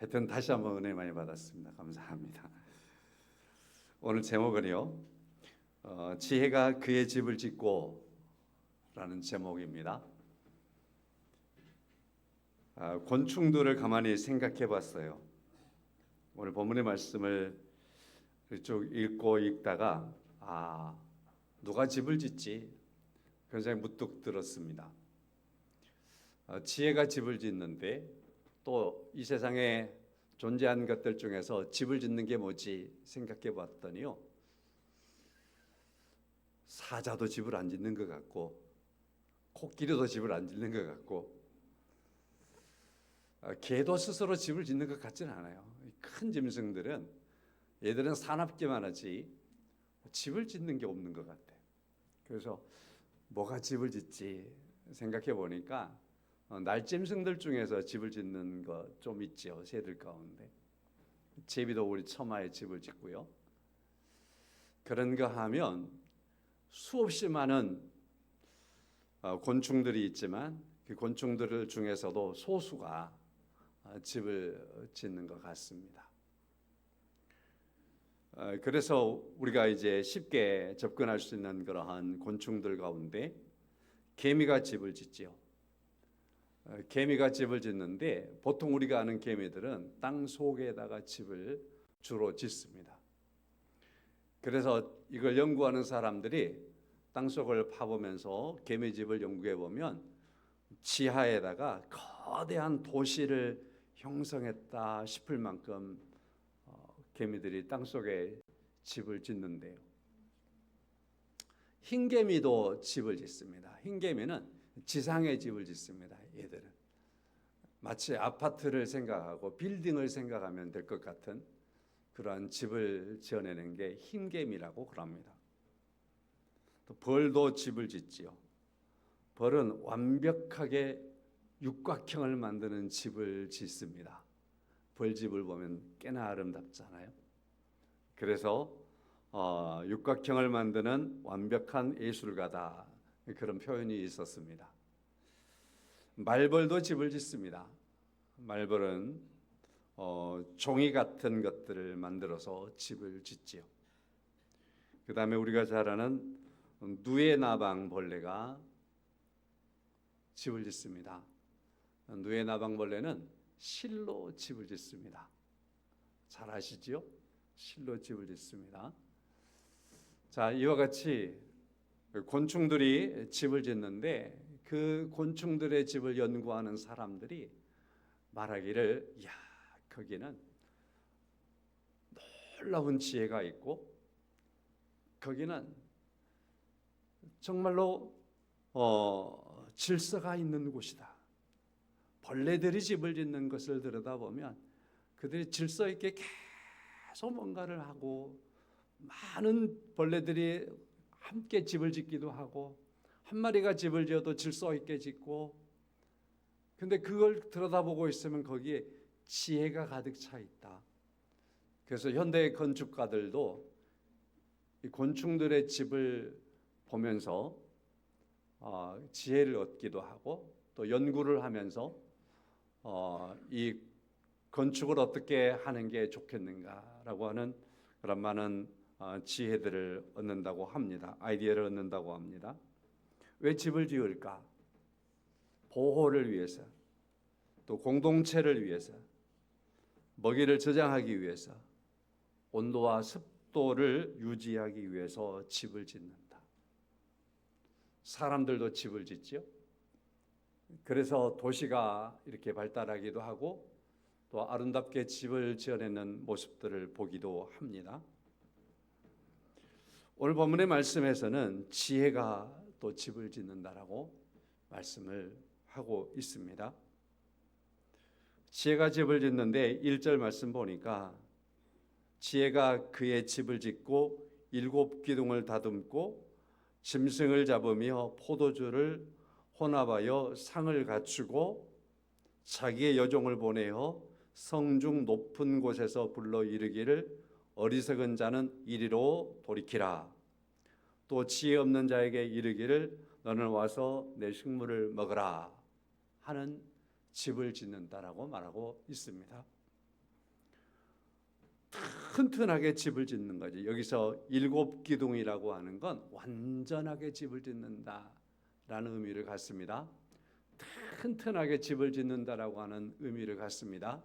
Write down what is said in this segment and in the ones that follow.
하여튼 다시 한번 은혜 많이 받았습니다. 감사합니다. 오늘 제목은요, 지혜가 그의 집을 짓고 라는 제목입니다. 곤충들을 가만히 생각해 봤어요. 오늘 본문의 말씀을 쭉 읽고 읽다가 누가 집을 짓지? 그런 생각이 문득 들었습니다. 지혜가 집을 짓는데 또 이 세상에 존재하는 것들 중에서 집을 짓는 게 뭐지 생각해 봤더니요, 사자도 집을 안 짓는 것 같고 코끼리도 집을 안 짓는 것 같고 개도 스스로 집을 짓는 것 같지는 않아요. 큰 짐승들은 얘들은 사납기만 하지 집을 짓는 게 없는 것 같아요. 그래서 뭐가 집을 짓지 생각해 보니까 날짐승들 중에서 집을 짓는 거 좀 있죠. 새들 가운데 제비도 우리 처마에 집을 짓고요. 그런가 하면 수없이 많은 곤충들이 있지만 그 곤충들 중에서도 소수가 집을 짓는 것 같습니다. 그래서 우리가 이제 쉽게 접근할 수 있는 그러한 곤충들 가운데 개미가 집을 짓지요. 개미가 집을 짓는데 보통 우리가 아는 개미들은 땅 속에다가 집을 주로 짓습니다. 그래서 이걸 연구하는 사람들이 땅 속을 파보면서 개미집을 연구해 보면 지하에다가 거대한 도시를 형성했다 싶을 만큼 개미들이 땅 속에 집을 짓는데요. 흰개미도 집을 짓습니다. 흰개미는 지상에 집을 짓습니다. 얘들은 마치 아파트를 생각하고 빌딩을 생각하면 될 것 같은 그러한 집을 지어내는 게 흰개미라고 그럽니다. 또 벌도 집을 짓지요. 벌은 완벽하게 육각형을 만드는 집을 짓습니다. 벌집을 보면 꽤나 아름답잖아요. 그래서 육각형을 만드는 완벽한 예술가다, 그런 표현이 있었습니다. 말벌도 집을 짓습니다. 말벌은 종이 같은 것들을 만들어서 집을 짓지요. 그 다음에 우리가 잘 아는 누에나방벌레가 집을 짓습니다. 누에나방벌레는 실로 집을 짓습니다. 잘 아시지요? 실로 집을 짓습니다. 자, 이와 같이 곤충들이 집을 짓는데 그 곤충들의 집을 연구하는 사람들이 말하기를, 야, 거기는 놀라운 지혜가 있고 거기는 정말로 질서가 있는 곳이다. 벌레들이 집을 짓는 것을 들여다보면 그들이 질서 있게 계속 뭔가를 하고 많은 벌레들이 함께 집을 짓기도 하고 한 마리가 집을 지어도 질서 있게 짓고, 근데 그걸 들여다보고 있으면 거기에 지혜가 가득 차 있다. 그래서 현대 건축가들도 이 곤충들의 집을 보면서 지혜를 얻기도 하고 또 연구를 하면서 이 건축을 어떻게 하는 게 좋겠는가라고 하는 그런 많은 지혜들을 얻는다고 합니다. 아이디어를 얻는다고 합니다. 왜 집을 지을까? 보호를 위해서, 또 공동체를 위해서, 먹이를 저장하기 위해서, 온도와 습도를 유지하기 위해서 집을 짓는다. 사람들도 집을 짓죠. 그래서 도시가 이렇게 발달하기도 하고 또 아름답게 집을 지어내는 모습들을 보기도 합니다. 오늘 본문의 말씀에서는 지혜가 또 집을 짓는다라고 말씀을 하고 있습니다. 지혜가 집을 짓는데 1절 말씀 보니까 지혜가 그의 집을 짓고 7 기둥을 다듬고 짐승을 잡으며 포도주를 혼합하여 상을 갖추고 자기의 여종을 보내어 성중 높은 곳에서 불러 이르기를 어리석은 자는 이리로 돌이키라. 또 지혜 없는 자에게 이르기를 너는 와서 내 식물을 먹으라 하는 집을 짓는다라고 말하고 있습니다. 튼튼하게 집을 짓는 거죠. 여기서 일곱 기둥이라고 하는 건 완전하게 집을 짓는다라는 의미를 갖습니다. 튼튼하게 집을 짓는다라고 하는 의미를 갖습니다.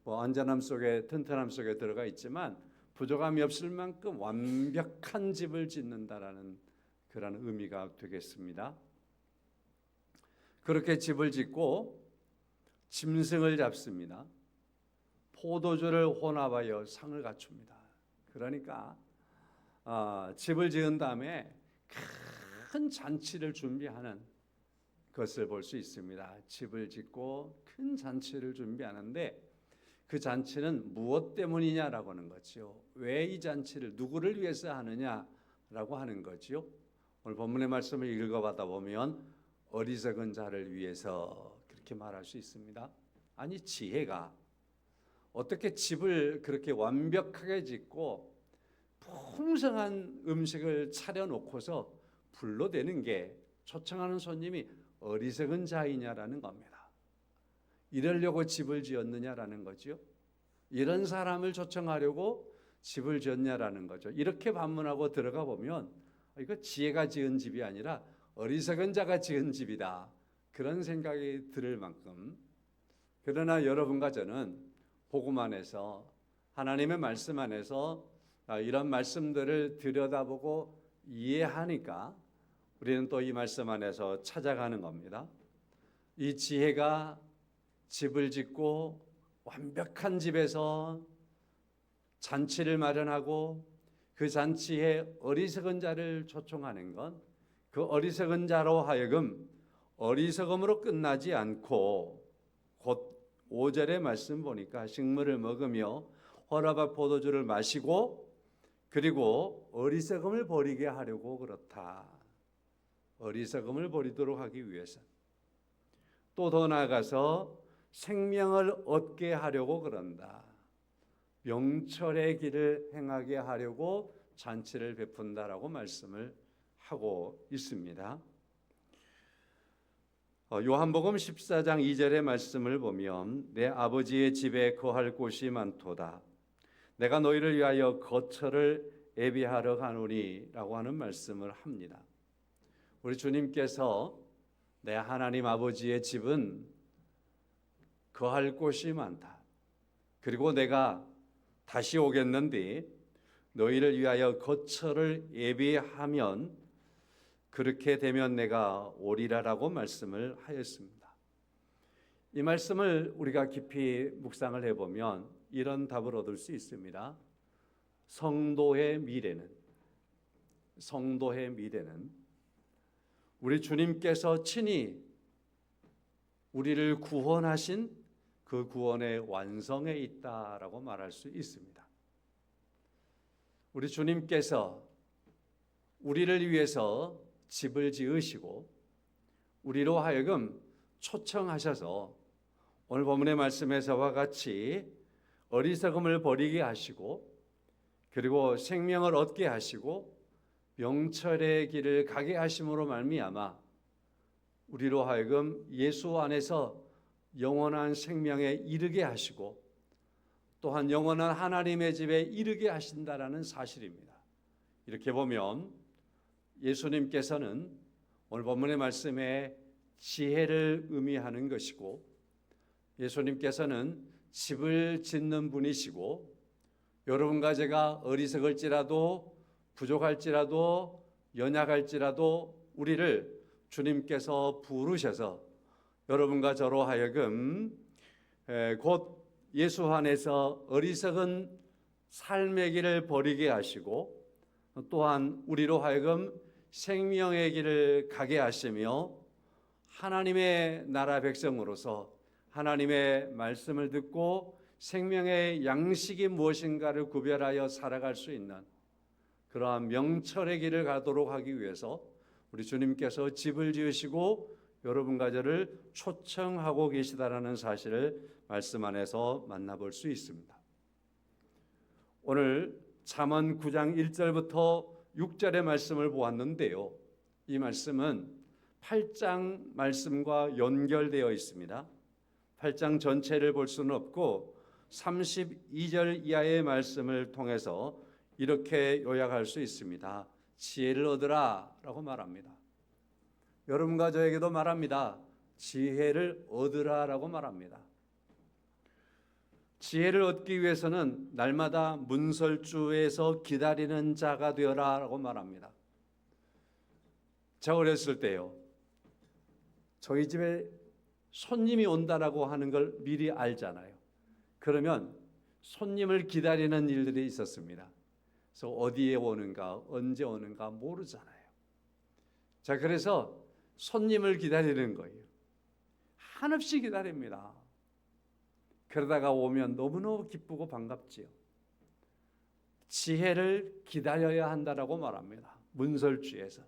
안전함 속에 튼튼함 속에 들어가 있지만 부족함이 없을 만큼 완벽한 집을 짓는다라는 그런 의미가 되겠습니다. 그렇게 집을 짓고 짐승을 잡습니다. 포도주를 혼합하여 상을 갖춥니다. 그러니까 집을 지은 다음에 큰 잔치를 준비하는 것을 볼 수 있습니다. 집을 짓고 큰 잔치를 준비하는데 그 잔치는 무엇 때문이냐라고 하는 거죠. 왜 이 잔치를 누구를 위해서 하느냐라고 하는 거죠. 오늘 본문의 말씀을 읽어보다 보면 어리석은 자를 위해서 그렇게 말할 수 있습니다. 아니 지혜가 어떻게 집을 그렇게 완벽하게 짓고 풍성한 음식을 차려놓고서 불러대는 게 초청하는 손님이 어리석은 자이냐라는 겁니다. 이러려고 집을 지었느냐라는 거죠. 이런 사람을 초청하려고 집을 지었냐라는 거죠. 이렇게 반문하고 들어가 보면 이거 지혜가 지은 집이 아니라 어리석은 자가 지은 집이다. 그런 생각이 들을 만큼. 그러나 여러분과 저는 복음 안에서 하나님의 말씀 안에서 이런 말씀들을 들여다보고 이해하니까 우리는 또 이 말씀 안에서 찾아가는 겁니다. 이 지혜가 집을 짓고 완벽한 집에서 잔치를 마련하고 그 잔치에 어리석은 자를 초청하는 건 그 어리석은 자로 하여금 어리석음으로 끝나지 않고 곧 5절의 말씀 보니까 식물을 먹으며 허락한 포도주를 마시고 그리고 어리석음을 버리게 하려고 그렇다. 어리석음을 버리도록 하기 위해서 또 더 나아가서 생명을 얻게 하려고 그런다. 명철의 길을 행하게 하려고 잔치를 베푼다라고 말씀을 하고 있습니다. 요한복음 14장 2절의 말씀을 보면 내 아버지의 집에 거할 곳이 많도다. 내가 너희를 위하여 거처를 예비하러 가노니 라고 하는 말씀을 합니다. 우리 주님께서 내 하나님 아버지의 집은 거할 곳이 많다. 그리고 내가 다시 오겠는데 너희를 위하여 거처를 예비하면 그렇게 되면 내가 오리라라고 말씀을 하였습니다. 이 말씀을 우리가 깊이 묵상을 해보면 이런 답을 얻을 수 있습니다. 성도의 미래는 우리 주님께서 친히 우리를 구원하신 그 구원의 완성에 있다라고 말할 수 있습니다. 우리 주님께서 우리를 위해서 집을 지으시고 우리로 하여금 초청하셔서 오늘 본문의 말씀에서와 같이 어리석음을 버리게 하시고 그리고 생명을 얻게 하시고 명철의 길을 가게 하심으로 말미암아 우리로 하여금 예수 안에서 영원한 생명에 이르게 하시고 또한 영원한 하나님의 집에 이르게 하신다라는 사실입니다. 이렇게 보면 예수님께서는 오늘 본문의 말씀에 지혜를 의미하는 것이고 예수님께서는 집을 짓는 분이시고 여러분과 제가 어리석을지라도 부족할지라도 연약할지라도 우리를 주님께서 부르셔서 여러분과 저로 하여금 곧 예수 안에서 어리석은 삶의 길을 버리게 하시고 또한 우리로 하여금 생명의 길을 가게 하시며 하나님의 나라 백성으로서 하나님의 말씀을 듣고 생명의 양식이 무엇인가를 구별하여 살아갈 수 있는 그러한 명철의 길을 가도록 하기 위해서 우리 주님께서 집을 지으시고 여러분과 저를 초청하고 계시다라는 사실을 말씀 안에서 만나볼 수 있습니다. 오늘 잠언 9장 1절부터 6절의 말씀을 보았는데요. 이 말씀은 8장 말씀과 연결되어 있습니다. 8장 전체를 볼 수는 없고 32절 이하의 말씀을 통해서 이렇게 요약할 수 있습니다. 지혜를 얻으라 라고 말합니다. 여러분과 저에게도 말합니다. 지혜를 얻으라 라고 말합니다. 지혜를 얻기 위해서는 날마다 문설주에서 기다리는 자가 되어라 라고 말합니다. 제가 어렸을 때요, 저희 집에 손님이 온다라고 하는 걸 미리 알잖아요. 그러면 손님을 기다리는 일들이 있었습니다. 그래서 어디에 오는가, 언제 오는가 모르잖아요. 자, 그래서 손님을 기다리는 거예요. 한없이 기다립니다. 그러다가 오면 너무너무 기쁘고 반갑지요. 지혜를 기다려야 한다라고 말합니다. 문설주에서.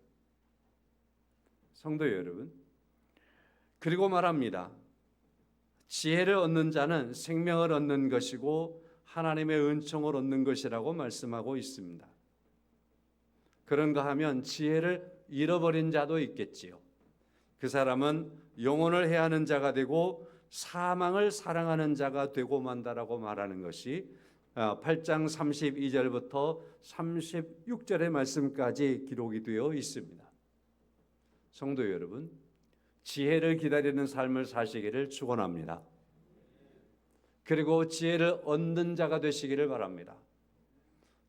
성도 여러분, 그리고 말합니다. 지혜를 얻는 자는 생명을 얻는 것이고 하나님의 은총을 얻는 것이라고 말씀하고 있습니다. 그런가 하면 지혜를 잃어버린 자도 있겠지요. 그 사람은 영혼을 해하는 자가 되고 사망을 사랑하는 자가 되고 만다라고 말하는 것이 8장 32절부터 36절의 말씀까지 기록이 되어 있습니다. 성도 여러분, 지혜를 기다리는 삶을 사시기를 축원합니다. 그리고 지혜를 얻는 자가 되시기를 바랍니다.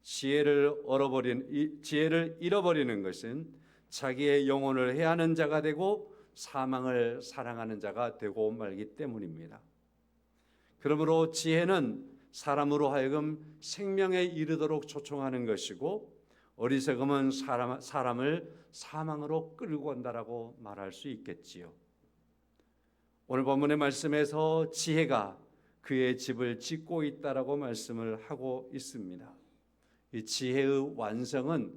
지혜를 잃어버리는 것은 자기의 영혼을 해하는 자가 되고 사망을 사랑하는 자가 되고 말기 때문입니다. 그러므로 지혜는 사람으로 하여금 생명에 이르도록 초청하는 것이고 어리석음은 사람을 사망으로 끌고 간다라고 말할 수 있겠지요. 오늘 본문의 말씀에서 지혜가 그의 집을 짓고 있다라고 말씀을 하고 있습니다. 이 지혜의 완성은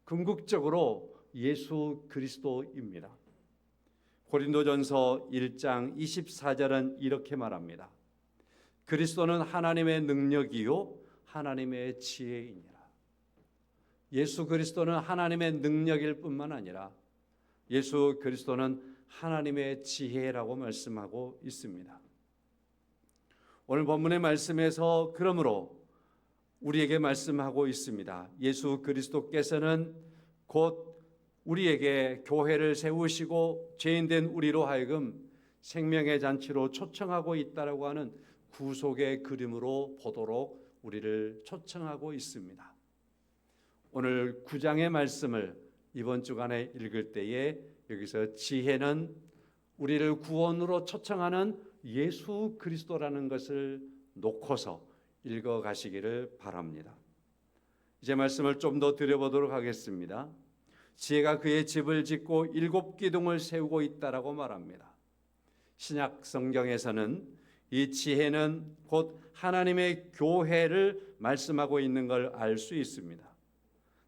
궁극적으로 예수 그리스도입니다. 고린도전서 1장 24절은 이렇게 말합니다. 그리스도는 하나님의 능력이요 하나님의 지혜이니라. 예수 그리스도는 하나님의 능력일 뿐만 아니라 예수 그리스도는 하나님의 지혜라고 말씀하고 있습니다. 오늘 본문의 말씀에서 그러므로 우리에게 말씀하고 있습니다. 예수 그리스도께서는 곧 우리에게 교회를 세우시고 죄인된 우리로 하여금 생명의 잔치로 초청하고 있다라고 하는 구속의 그림으로 보도록 우리를 초청하고 있습니다. 오늘 9장의 말씀을 이번 주간에 읽을 때에 여기서 지혜는 우리를 구원으로 초청하는 예수 그리스도라는 것을 놓고서 읽어 가시기를 바랍니다. 이제 말씀을 좀 더 드려보도록 하겠습니다. 지혜가 그의 집을 짓고 7 기둥을 세우고 있다라고 말합니다. 신약 성경에서는 이 지혜는 곧 하나님의 교회를 말씀하고 있는 걸 알 수 있습니다.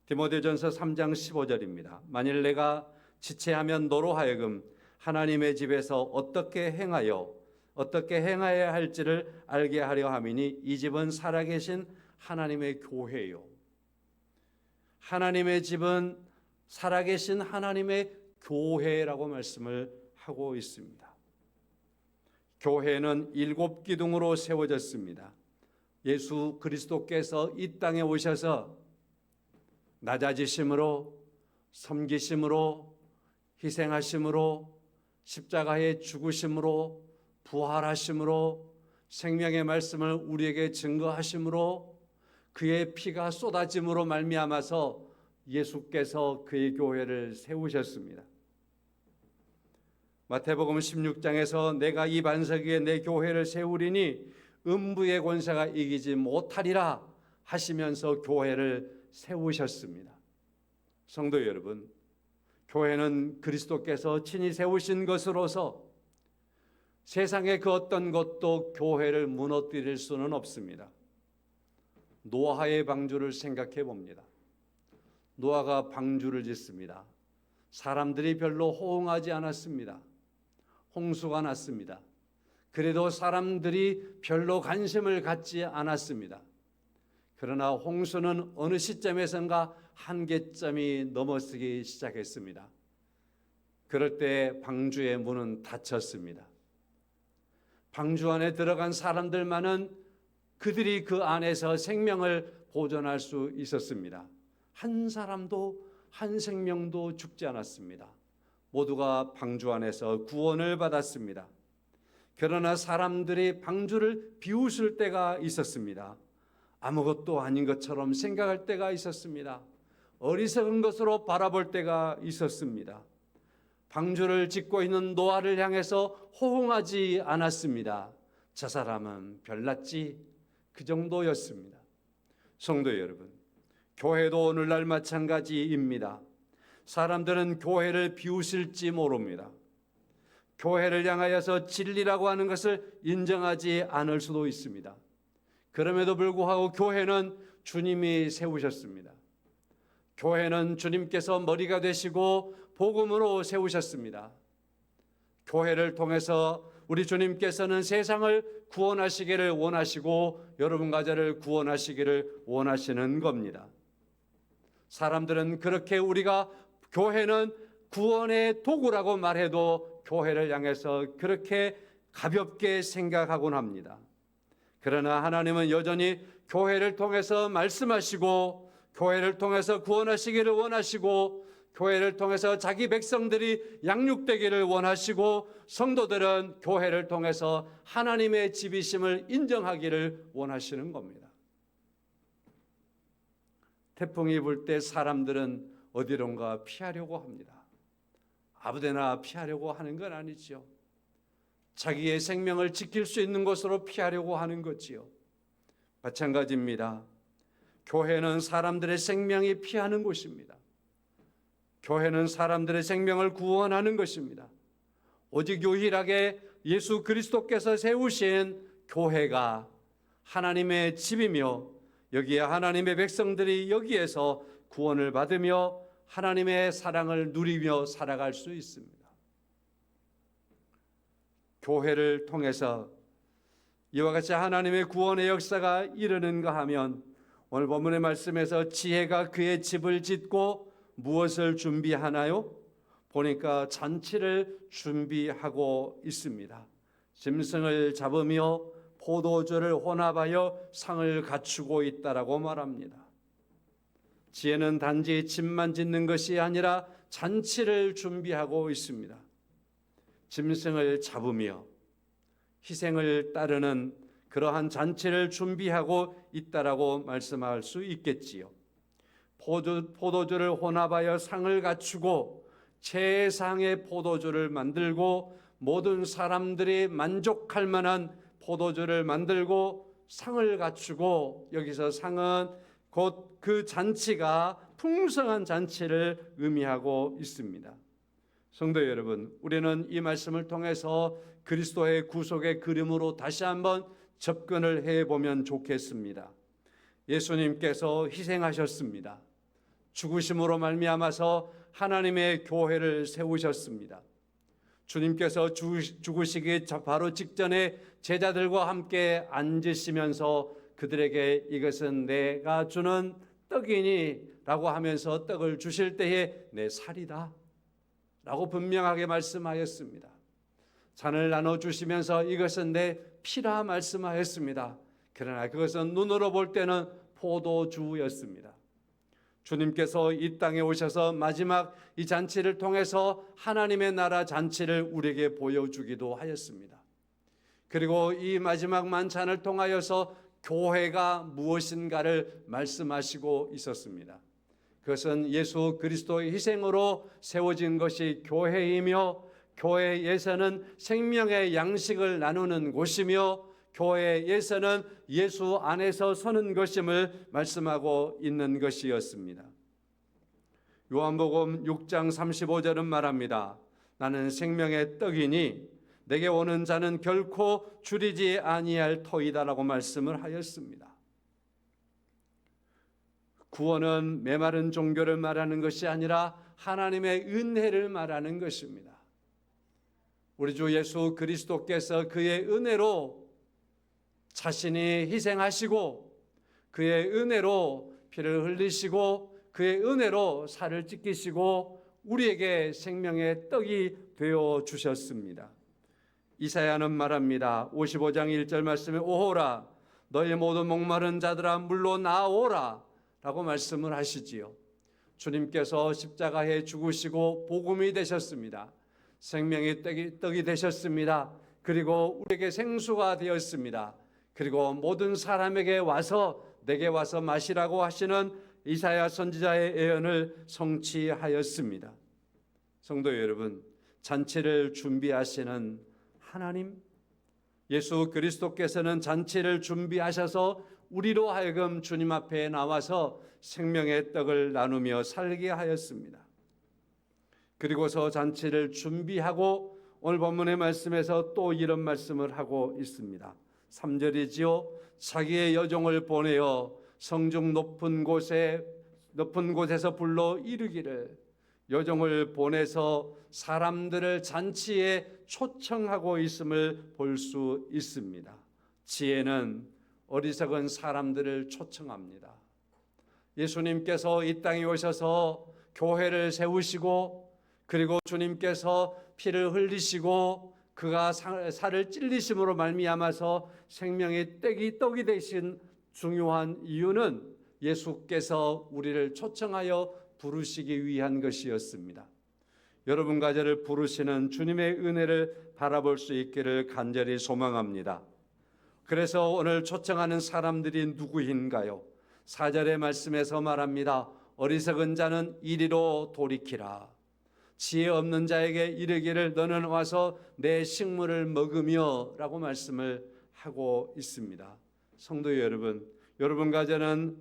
디모데전서 3장 15절입니다. 만일 내가 지체하면 너로 하여금 하나님의 집에서 어떻게 행하여야 할지를 알게 하려 함이니 이 집은 살아계신 하나님의 교회요. 하나님의 집은 살아계신 하나님의 교회라고 말씀을 하고 있습니다. 교회는 7 기둥으로 세워졌습니다. 예수 그리스도께서 이 땅에 오셔서 낮아지심으로, 섬기심으로, 희생하심으로, 십자가에 죽으심으로, 부활하심으로, 생명의 말씀을 우리에게 증거하심으로, 그의 피가 쏟아짐으로 말미암아서 예수께서 그의 교회를 세우셨습니다. 마태복음 16장에서 내가 이 반석 위에 내 교회를 세우리니 음부의 권세가 이기지 못하리라 하시면서 교회를 세우셨습니다. 성도 여러분, 교회는 그리스도께서 친히 세우신 것으로서 세상의 그 어떤 것도 교회를 무너뜨릴 수는 없습니다. 노아의 방주를 생각해 봅니다. 노아가 방주를 짓습니다. 사람들이 별로 호응하지 않았습니다. 홍수가 났습니다. 그래도 사람들이 별로 관심을 갖지 않았습니다. 그러나 홍수는 어느 시점에선가 한계점이 넘어서기 시작했습니다. 그럴 때 방주의 문은 닫혔습니다. 방주 안에 들어간 사람들만은 그들이 그 안에서 생명을 보존할 수 있었습니다. 한 사람도 한 생명도 죽지 않았습니다. 모두가 방주 안에서 구원을 받았습니다. 그러나 사람들이 방주를 비웃을 때가 있었습니다. 아무것도 아닌 것처럼 생각할 때가 있었습니다. 어리석은 것으로 바라볼 때가 있었습니다. 방주를 짓고 있는 노아를 향해서 호응하지 않았습니다. 저 사람은 별났지, 그 정도였습니다. 성도 여러분, 교회도 오늘날 마찬가지입니다. 사람들은 교회를 비웃을지 모릅니다. 교회를 향하여서 진리라고 하는 것을 인정하지 않을 수도 있습니다. 그럼에도 불구하고 교회는 주님이 세우셨습니다. 교회는 주님께서 머리가 되시고 복음으로 세우셨습니다. 교회를 통해서 우리 주님께서는 세상을 구원하시기를 원하시고 여러분 가정을 구원하시기를 원하시는 겁니다. 사람들은 그렇게 우리가 교회는 구원의 도구라고 말해도 교회를 향해서 그렇게 가볍게 생각하곤 합니다. 그러나 하나님은 여전히 교회를 통해서 말씀하시고 교회를 통해서 구원하시기를 원하시고 교회를 통해서 자기 백성들이 양육되기를 원하시고 성도들은 교회를 통해서 하나님의 집이심을 인정하기를 원하시는 겁니다. 태풍이 불 때 사람들은 어디론가 피하려고 합니다. 아무데나 피하려고 하는 건 아니지요. 자기의 생명을 지킬 수 있는 곳으로 피하려고 하는 거지요. 마찬가지입니다. 교회는 사람들의 생명이 피하는 곳입니다. 교회는 사람들의 생명을 구원하는 것입니다. 오직 유일하게 예수 그리스도께서 세우신 교회가 하나님의 집이며 여기에 하나님의 백성들이 여기에서 구원을 받으며 하나님의 사랑을 누리며 살아갈 수 있습니다. 교회를 통해서 이와 같이 하나님의 구원의 역사가 이르는가 하면 오늘 본문의 말씀에서 지혜가 그의 집을 짓고 무엇을 준비하나요? 보니까 잔치를 준비하고 있습니다. 짐승을 잡으며 포도주를 혼합하여 상을 갖추고 있다라고 말합니다. 지혜는 단지 집만 짓는 것이 아니라 잔치를 준비하고 있습니다. 짐승을 잡으며 희생을 따르는 그러한 잔치를 준비하고 있다라고 말씀할 수 있겠지요. 포도주를 혼합하여 상을 갖추고 최상의 포도주를 만들고 모든 사람들이 만족할 만한 포도주를 만들고 상을 갖추고 여기서 상은 곧 그 잔치가 풍성한 잔치를 의미하고 있습니다. 성도 여러분, 우리는 이 말씀을 통해서 그리스도의 구속의 그림으로 다시 한번 접근을 해보면 좋겠습니다. 예수님께서 희생하셨습니다. 죽으심으로 말미암아서 하나님의 교회를 세우셨습니다. 주님께서 죽으시기 바로 직전에 제자들과 함께 앉으시면서 그들에게 이것은 내가 주는 떡이니 라고 하면서 떡을 주실 때에 내 살이다 라고 분명하게 말씀하였습니다. 잔을 나눠주시면서 이것은 내 피라 말씀하였습니다. 그러나 그것은 눈으로 볼 때는 포도주였습니다. 주님께서 이 땅에 오셔서 마지막 이 잔치를 통해서 하나님의 나라 잔치를 우리에게 보여주기도 하였습니다. 그리고 이 마지막 만찬을 통하여서 교회가 무엇인가를 말씀하시고 있었습니다. 그것은 예수 그리스도의 희생으로 세워진 것이 교회이며 교회에서는 생명의 양식을 나누는 곳이며 교회에서는 예수 안에서 서는 것임을 말씀하고 있는 것이었습니다. 요한복음 6장 35절은 말합니다. 나는 생명의 떡이니 내게 오는 자는 결코 줄이지 아니할 터이다라고 말씀을 하였습니다. 구원은 메마른 종교를 말하는 것이 아니라 하나님의 은혜를 말하는 것입니다. 우리 주 예수 그리스도께서 그의 은혜로 자신이 희생하시고 그의 은혜로 피를 흘리시고 그의 은혜로 살을 찢기시고 우리에게 생명의 떡이 되어 주셨습니다. 이사야는 말합니다. 55장 1절 말씀에 오호라 너희 모두 목마른 자들아 물로 나오라 라고 말씀을 하시지요. 주님께서 십자가에 죽으시고 복음이 되셨습니다. 생명의 떡이 되셨습니다. 그리고 우리에게 생수가 되었습니다. 그리고 모든 사람에게 와서 내게 와서 마시라고 하시는 이사야 선지자의 예언을 성취하였습니다. 성도 여러분, 잔치를 준비하시는 하나님, 예수 그리스도께서는 잔치를 준비하셔서 우리로 하여금 주님 앞에 나와서 생명의 떡을 나누며 살게 하였습니다. 그리고서 잔치를 준비하고 오늘 본문의 말씀에서 또 이런 말씀을 하고 있습니다. 3절이지요. 자기의 여종을 보내어 성중 높은 곳에서 불러 이르기를, 여종을 보내서 사람들을 잔치에 초청하고 있음을 볼 수 있습니다. 지혜는 어리석은 사람들을 초청합니다. 예수님께서 이 땅에 오셔서 교회를 세우시고, 그리고 주님께서 피를 흘리시고 그가 살을 찔리심으로 말미암아서 생명의 떡이 되신 중요한 이유는 예수께서 우리를 초청하여 부르시기 위한 것이었습니다. 여러분과 저를 부르시는 주님의 은혜를 바라볼 수 있기를 간절히 소망합니다. 그래서 오늘 초청하는 사람들이 누구인가요? 4절의 말씀에서 말합니다. 어리석은 자는 이리로 돌이키라. 지혜 없는 자에게 이르기를 너는 와서 내 식물을 먹으며 라고 말씀을 하고 있습니다. 성도 여러분, 여러분과 저는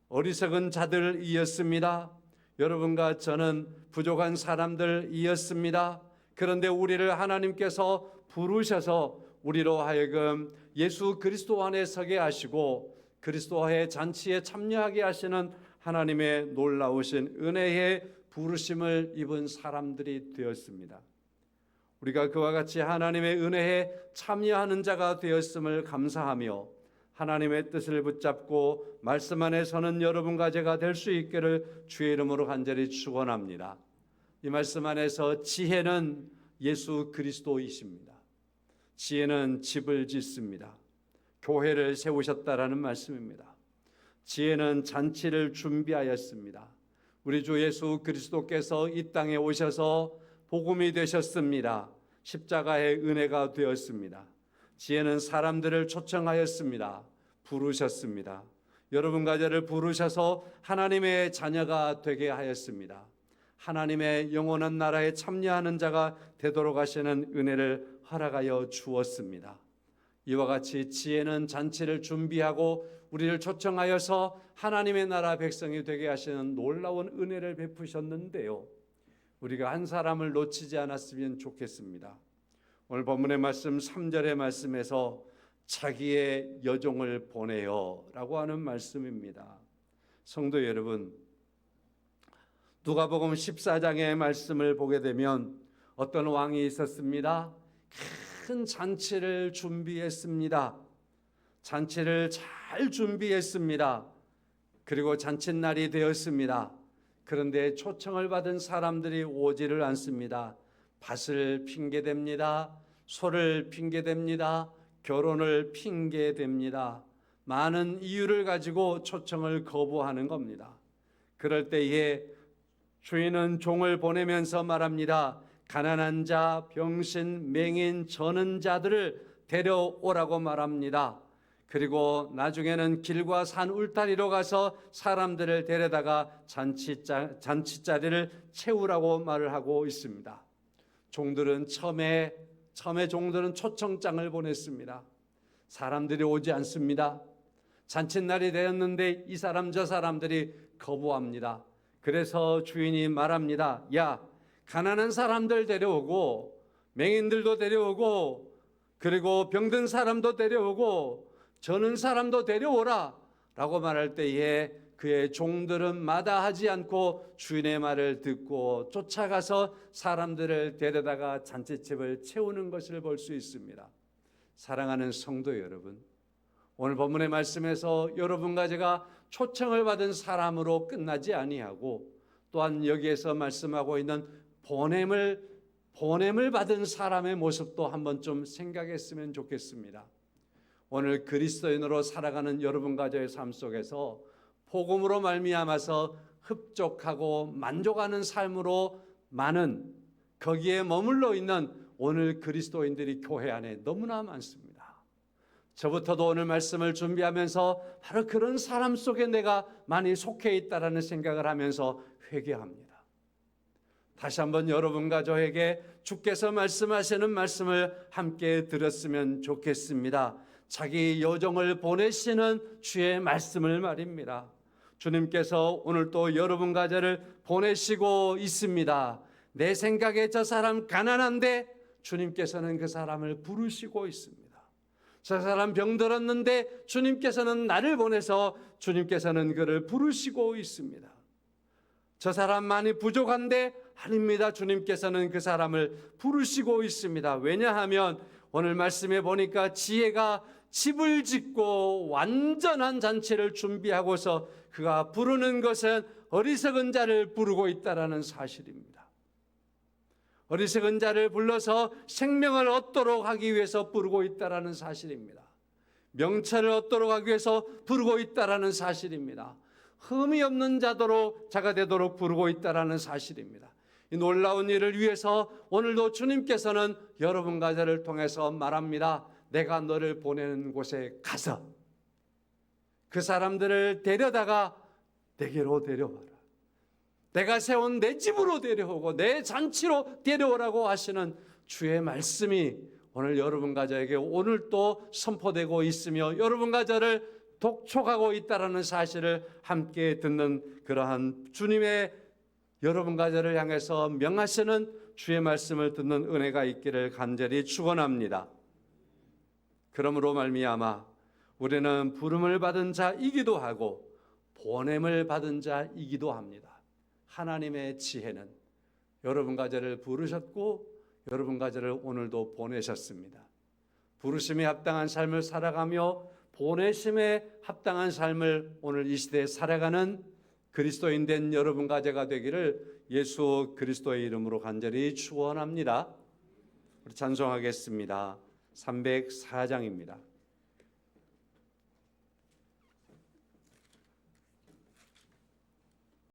어리석은 자들이었습니다. 여러분과 저는 부족한 사람들이었습니다. 그런데 우리를 하나님께서 부르셔서 우리로 하여금 예수 그리스도 안에 서게 하시고 그리스도의 잔치에 참여하게 하시는 하나님의 놀라우신 은혜의 부르심을 입은 사람들이 되었습니다. 우리가 그와 같이 하나님의 은혜에 참여하는 자가 되었음을 감사하며 하나님의 뜻을 붙잡고 말씀 안에 서는 여러분과 제가 될 수 있기를 주의 이름으로 간절히 축원합니다. 이 말씀 안에서 지혜는 예수 그리스도이십니다. 지혜는 집을 짓습니다. 교회를 세우셨다라는 말씀입니다. 지혜는 잔치를 준비하였습니다. 우리 주 예수 그리스도께서 이 땅에 오셔서 복음이 되셨습니다. 십자가의 은혜가 되었습니다. 지혜는 사람들을 초청하였습니다. 부르셨습니다. 여러분과 저를 부르셔서 하나님의 자녀가 되게 하였습니다. 하나님의 영원한 나라에 참여하는 자가 되도록 하시는 은혜를 허락하여 주었습니다. 이와 같이 지혜는 잔치를 준비하고 우리를 초청하여서 하나님의 나라 백성이 되게 하시는 놀라운 은혜를 베푸셨는데요. 우리가 한 사람을 놓치지 않았으면 좋겠습니다. 오늘 본문의 말씀 3절의 말씀에서 자기의 여종을 보내요 라고 하는 말씀입니다. 성도 여러분, 누가복음 14장의 말씀을 보게 되면 어떤 왕이 있었습니다. 큰 잔치를 준비했습니다. 잔치를 잘 준비했습니다. 그리고 잔칫날이 되었습니다. 그런데 초청을 받은 사람들이 오지를 않습니다. 밭을 핑계댑니다. 소를 핑계댑니다. 결혼을 핑계댑니다. 많은 이유를 가지고 초청을 거부하는 겁니다. 그럴 때에 주인은 종을 보내면서 말합니다. 가난한 자, 병신, 맹인, 저는 자들을 데려오라고 말합니다. 그리고 나중에는 길과 산 울타리로 가서 사람들을 데려다가 잔치자리를 채우라고 말을 하고 있습니다. 종들은 처음에 종들은 초청장을 보냈습니다. 사람들이 오지 않습니다. 잔칫날이 되었는데 이 사람 저 사람들이 거부합니다. 그래서 주인이 말합니다. 야, 가난한 사람들 데려오고 맹인들도 데려오고 그리고 병든 사람도 데려오고 저는 사람도 데려오라 라고 말할 때에 그의 종들은 마다하지 않고 주인의 말을 듣고 쫓아가서 사람들을 데려다가 잔치집을 채우는 것을 볼 수 있습니다. 사랑하는 성도 여러분, 오늘 본문의 말씀에서 여러분과 제가 초청을 받은 사람으로 끝나지 아니하고 또한 여기에서 말씀하고 있는 보냄을 받은 사람의 모습도 한번 좀 생각했으면 좋겠습니다. 오늘 그리스도인으로 살아가는 여러분 가정의 삶 속에서 복음으로 말미암아서 흡족하고 만족하는 삶으로 많은 거기에 머물러 있는 오늘 그리스도인들이 교회 안에 너무나 많습니다. 저부터도 오늘 말씀을 준비하면서 바로 그런 사람 속에 내가 많이 속해 있다라는 생각을 하면서 회개합니다. 다시 한번 여러분과 저에게 주께서 말씀하시는 말씀을 함께 들었으면 좋겠습니다. 자기 여종을 보내시는 주의 말씀을 말입니다. 주님께서 오늘 또 여러분과 저를 보내시고 있습니다. 내 생각에 저 사람 가난한데 주님께서는 그 사람을 부르시고 있습니다. 저 사람 병들었는데 주님께서는 나를 보내서 주님께서는 그를 부르시고 있습니다. 저 사람 많이 부족한데 아닙니다. 주님께서는 그 사람을 부르시고 있습니다. 왜냐하면 오늘 말씀에 보니까 지혜가 집을 짓고 완전한 잔치를 준비하고서 그가 부르는 것은 어리석은 자를 부르고 있다라는 사실입니다. 어리석은 자를 불러서 생명을 얻도록 하기 위해서 부르고 있다라는 사실입니다. 명철을 얻도록 하기 위해서 부르고 있다라는 사실입니다. 흠이 없는 자가 되도록 부르고 있다라는 사실입니다. 이 놀라운 일을 위해서 오늘도 주님께서는 여러분과 저를 통해서 말합니다. 내가 너를 보내는 곳에 가서 그 사람들을 데려다가 내게로 데려와라. 내가 세운 내 집으로 데려오고 내 잔치로 데려오라고 하시는 주의 말씀이 오늘 여러분과 저에게 오늘 또 선포되고 있으며 여러분과 저를 독촉하고 있다는 사실을 함께 듣는 그러한 주님의 여러분과 저를 향해서 명하시는 주의 말씀을 듣는 은혜가 있기를 간절히 축원합니다. 그러므로 말미암아 우리는 부름을 받은 자이기도 하고 보냄을 받은 자이기도 합니다. 하나님의 지혜는 여러분과 저를 부르셨고 여러분과 저를 오늘도 보내셨습니다. 부르심에 합당한 삶을 살아가며 보내심에 합당한 삶을 오늘 이 시대에 살아가는 그리스도인 된 여러분과 제가 되기를 예수 그리스도의 이름으로 간절히 축원합니다. 우리 찬송하겠습니다. 304장입니다.